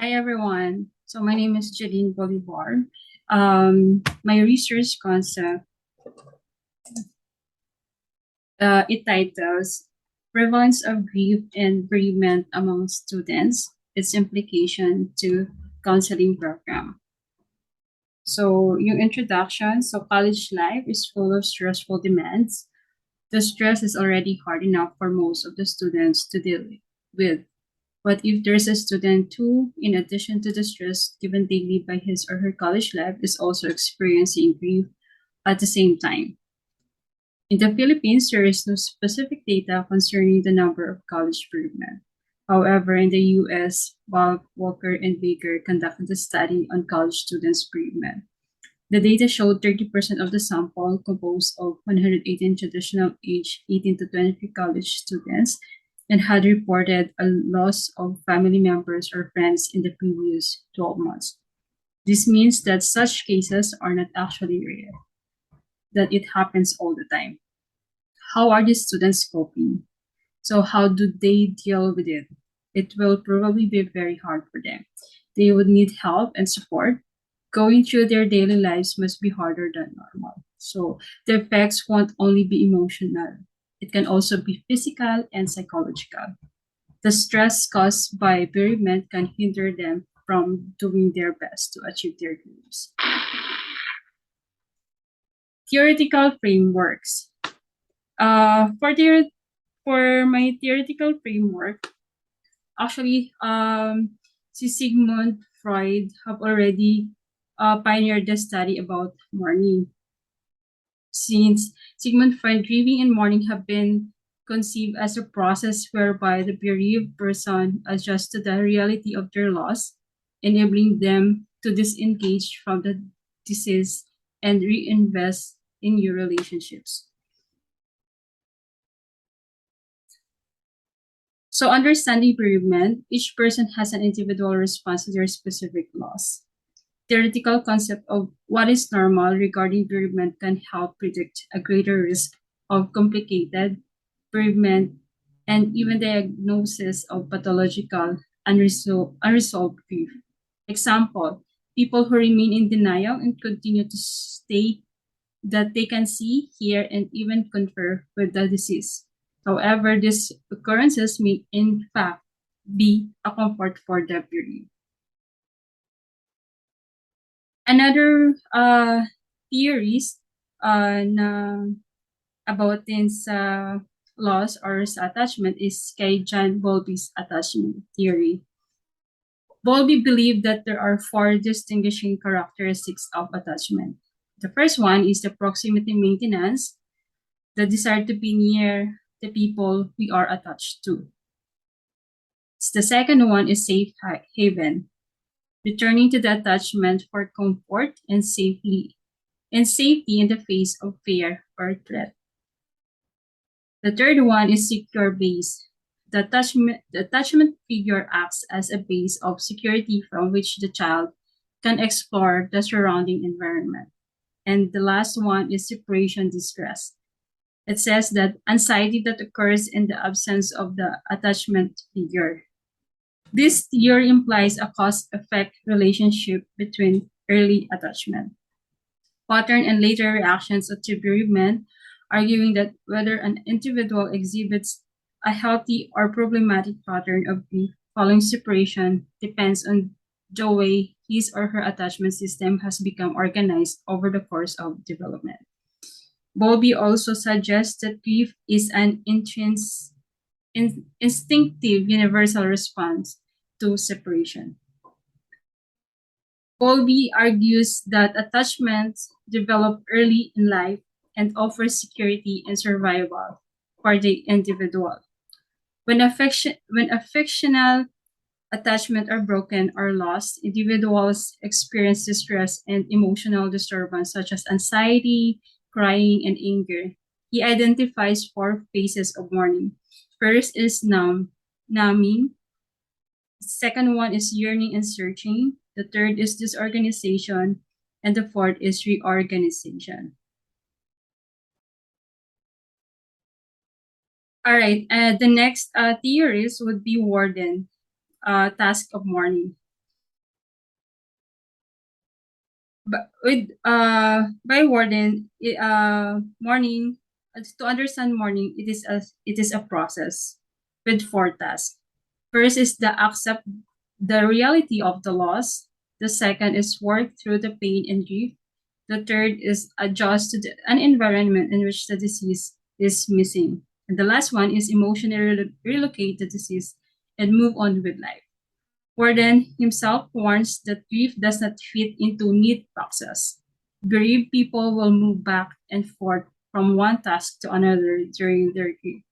Hi everyone. So my name is Jelyn Bolivar. My research concept it titles Prevalence of Grief and Bereavement Among Students, its implication to counseling program. So yung introduction, so college life is full of stressful demands. The stress is already hard enough for most of the students to deal with. But if there's a student who, in addition to the stress given daily by his or her college life, is also experiencing grief at the same time. In the Philippines, there is no specific data concerning the number of college bereavement. However, in the US, Bob, Walker, and Baker conducted a study on college students' bereavement. The data showed 30% of the sample, composed of 118 traditional age 18 to 23 college students, and had reported a loss of family members or friends in the previous 12 months. This means that such cases are not actually rare, that it happens all the time. How are these students coping? So, how do they deal with it? It will probably be very hard for them. They would need help and support. Going through their daily lives must be harder than normal. So, the effects won't only be emotional, it can also be physical and psychological. The stress caused by bereavement can hinder them from doing their best to achieve their dreams. Theoretical frameworks. For my theoretical framework, actually, si Sigmund Freud have already pioneered the study about mourning. Since Sigmund Freud, grieving and mourning have been conceived as a process whereby the bereaved person adjusts to the reality of their loss, enabling them to disengage from the disease and reinvest in new relationships. So understanding bereavement, each person has an individual response to their specific loss. Theoretical concept of what is normal regarding bereavement can help predict a greater risk of complicated bereavement and even diagnosis of pathological unresolved grief. Example, people who remain in denial and continue to stay that they can see, hear, and even confer with the deceased. However, these occurrences may in fact be a comfort for the bereaved. Another theories na about this loss or sa attachment is kay John Bowlby's attachment theory. Bowlby believed that there are four distinguishing characteristics of attachment. The first one is the proximity maintenance, the desire to be near the people we are attached to. The second one is safe haven, returning to the attachment for comfort and safety in the face of fear or threat. The third one is secure base. The attachment figure acts as a base of security from which the child can explore the surrounding environment. And the last one is separation distress. It says that anxiety that occurs in the absence of the attachment figure. This theory implies a cause-effect relationship between early attachment, pattern, and later reactions to bereavement, arguing that whether an individual exhibits a healthy or problematic pattern of grief following separation depends on the way his or her attachment system has become organized over the course of development. Bowlby also suggests that grief is an instinctive universal response to separation. Bowlby argues that attachments develop early in life and offer security and survival for the individual. When affectional attachment are broken or lost, individuals experience distress and emotional disturbance such as anxiety, crying, and anger. He identifies four phases of mourning. First is numbing. The second one is yearning and searching. The third is disorganization. And the fourth is reorganization. All right, the next theories would be Warden, task of mourning. But with by Warden, Mourning, to understand Mourning, it is a process with four tasks. First is the accept the reality of the loss. The second is work through the pain and grief. The third is adjust to an environment in which the disease is missing. And the last one is emotionally relocate the disease and move on with life. Warden himself warns that grief does not fit into neat boxes. Grieved people will move back and forth from one task to another during their grief.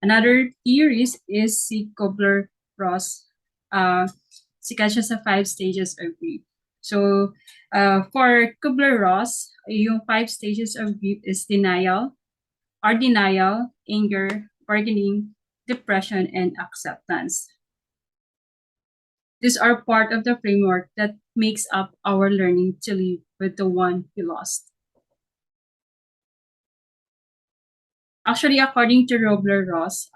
Another theory is si Kubler-Ross, uh, sikat siya sa 5 stages of grief. So, for Kubler-Ross, yung 5 stages of grief is denial, anger, bargaining, depression, and acceptance. These are part of the framework that makes up our learning to live with the one we lost. Actually, according to Kubler-Ross,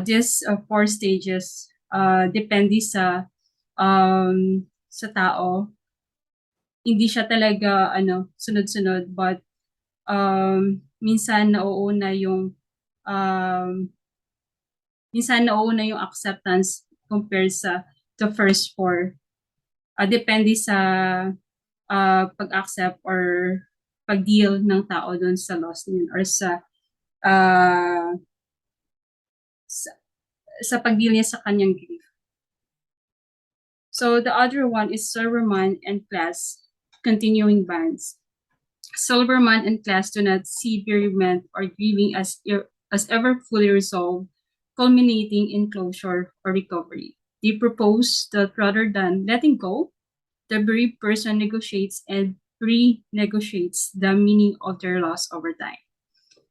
these 4 stages depende sa tao. Hindi siya talaga sunod-sunod, but minsan nauuna yung acceptance compared sa the first 4. Depende sa pag-accept or pag-deal ng tao doon sa loss niya or sa pag-deal niya sa kanyang grief. So the other one is Silverman and class continuing bands. Silverman and class do not see bereavement or grieving as ever fully resolved, culminating in closure or recovery. They propose that rather than letting go, the bereaved person negotiates and renegotiates the meaning of their loss over time.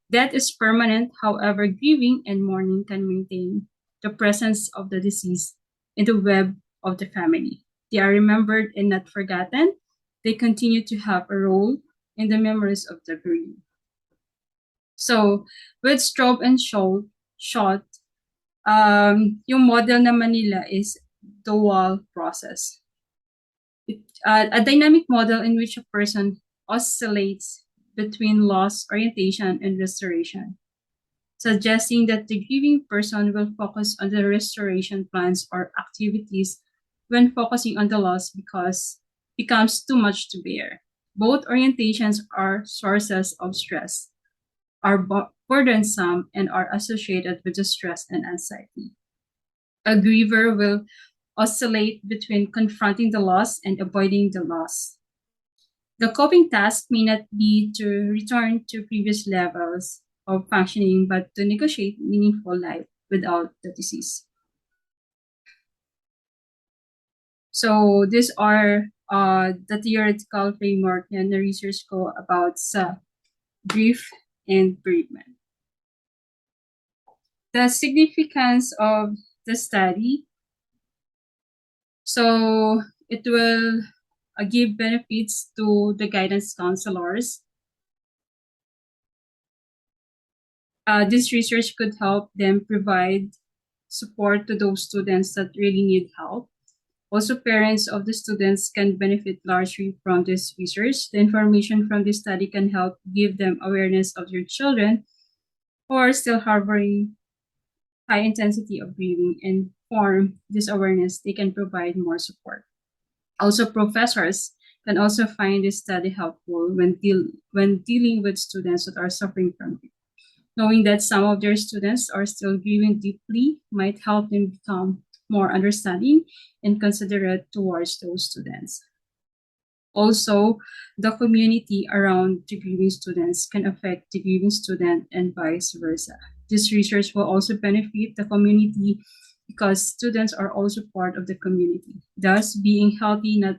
Death is permanent, however, grieving and mourning can maintain the presence of the deceased in the web of the family. They are remembered and not forgotten. They continue to have a role in the memories of the bereaved. So, with Straub and Schott, yung model naman nila is the wall process. A dynamic model in which a person oscillates between loss, orientation, and restoration, suggesting that the grieving person will focus on the restoration plans or activities when focusing on the loss because becomes too much to bear. Both orientations are sources of stress, are burdensome, and are associated with the stress and anxiety. A griever will oscillate between confronting the loss and avoiding the loss. The coping task may not be to return to previous levels of functioning, but to negotiate meaningful life without the disease. So these are the theoretical framework and the research ko about grief and bereavement. The significance of the study. So it will give benefits to the guidance counselors. This research could help them provide support to those students that really need help. Also, parents of the students can benefit largely from this research. The information from this study can help give them awareness of their children who are still harboring high intensity of grieving, and form this awareness, they can provide more support. Also, professors can also find this study helpful when dealing with students that are suffering from grief. Knowing that some of their students are still grieving deeply might help them become more understanding and considerate towards those students. Also, the community around the grieving students can affect the grieving student and vice versa. This research will also benefit the community because students are also part of the community, thus being healthy not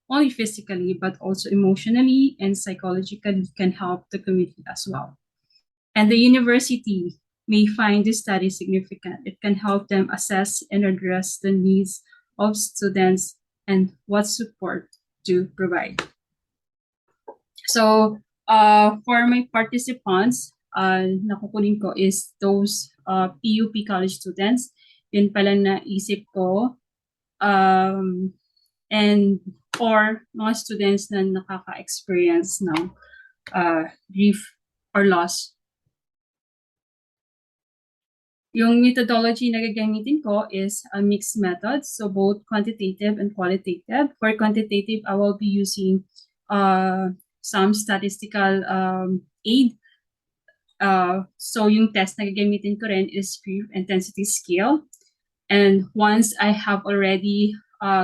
only physically but also emotionally and psychologically can help the community as well. And the university may find this study significant. It can help them assess and address the needs of students and what support to provide. So, for my participants, nakukunin ko is those PUP college students. Yun pala naisip ko. and or mga students na nakaka-experience ng grief or loss. Yung methodology na gagamitin ko is a mixed method, so both quantitative and qualitative. For quantitative, I will be using some statistical aid. So yung test na gagamitin ko rin is grief intensity scale. And once I have already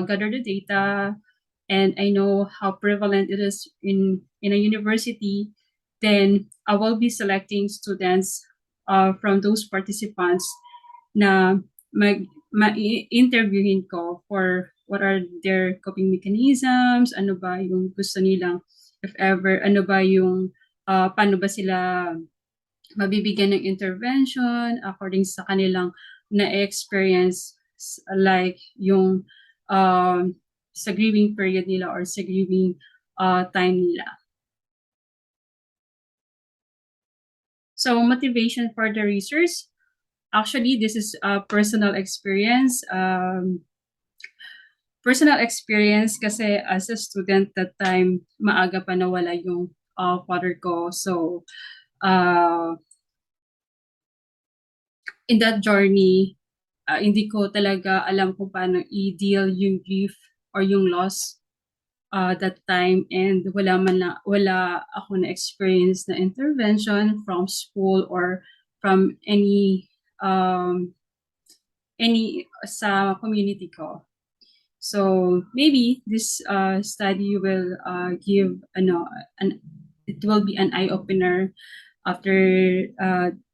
gathered the data and I know how prevalent it is in a university, then I will be selecting students from those participants na ma-interviewin ko for what are their coping mechanisms, ano ba yung gusto nilang, if ever, ano ba yung, paano ba sila mabibigyan ng intervention according sa kanilang na-experience, like yung sa grieving period nila or sa grieving time nila. So motivation for the research, actually this is a personal experience. Personal experience kasi as a student that time, maaga pa nawala yung father ko. So in that journey, hindi ko talaga alam kung paano i-deal yung grief or yung loss that time, and wala ako na experience na intervention from school or from any sa community ko. So maybe this study will give it will be an eye opener after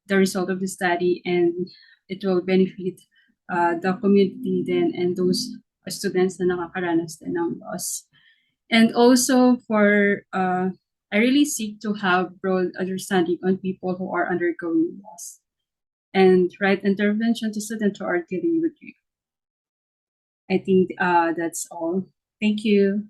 the result of the study, and it will benefit the community then and those students na nakakaranas din ng loss. And also for I really seek to have broad understanding on people who are undergoing loss and right intervention to students who are dealing with grief. I think that's all. Thank you.